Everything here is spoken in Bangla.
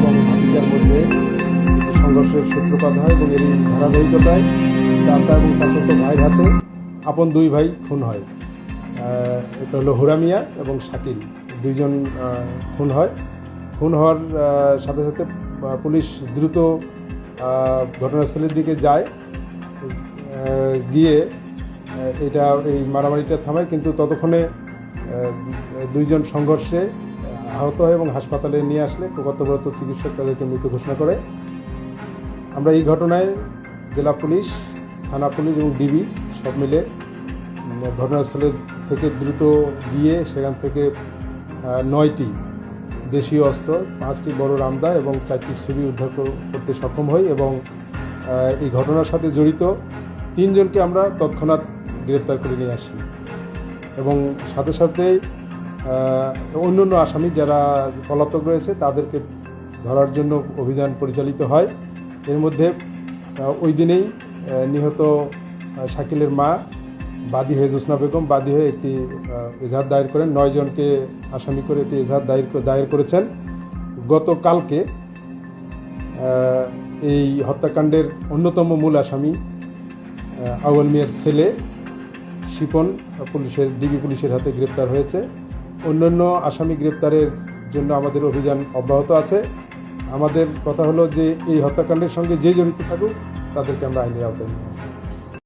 এবং ভাতিজার মধ্যে সংঘর্ষের সূত্রপাত হয় এবং এর ধারাবাহিকতায় চাচা এবং চাচাতো ভাইয়ের হাতে আপন দুই ভাই খুন হয়। এটা হলো হুরামিয়া এবং শাকিল, দুইজন খুন হয়। খুন হওয়ার সাথে সাথে পুলিশ দ্রুত ঘটনাস্থলের দিকে যায়, গিয়ে এই মারামারিটা থামায়, কিন্তু ততক্ষণে দুইজন সংঘর্ষে আহত হয় এবং হাসপাতালে নিয়ে আসলে কর্তব্যরত চিকিৎসক তাদেরকে মৃত ঘোষণা করে। আমরা এই ঘটনায় জেলা পুলিশ, থানা পুলিশ এবং ডিবি সব মিলে ঘটনাস্থলে থেকে দ্রুত গিয়ে সেখান থেকে 9টি দেশীয় অস্ত্র, 5টি বড় রামদা এবং 4টি ছুরি উদ্ধার করতে সক্ষম হই এবং এই ঘটনার সাথে জড়িত 3 জনকে আমরা তৎক্ষণাৎ গ্রেপ্তার করে নিয়ে আসি এবং সাথে সাথে অন্যান্য আসামি যারা পলাতক রয়েছে তাদেরকে ধরার জন্য অভিযান পরিচালিত হয়। এর মধ্যে ওই দিনেই নিহত শাকিলের মা বাদী হয়ে জোসনা বেগম বাদী হয়ে একটি এজাহার দায়ের করেন। 9 জনকে আসামি করে একটি এজাহার দায়ের করেছেন। গতকালকে এই হত্যাকাণ্ডের অন্যতম মূল আসামি আউয়াল মিয়ার ছেলে শিপন ডিবি পুলিশের হাতে গ্রেপ্তার হয়েছে। অন্যান্য আসামি গ্রেপ্তারের জন্য আমাদের অভিযান অব্যাহত আছে। আমাদের কথা হলো যে এই হত্যাকাণ্ডের সঙ্গে যে জড়িত থাকুক তাদেরকে আমরা আইনের আওতায় নিয়ে আসবো।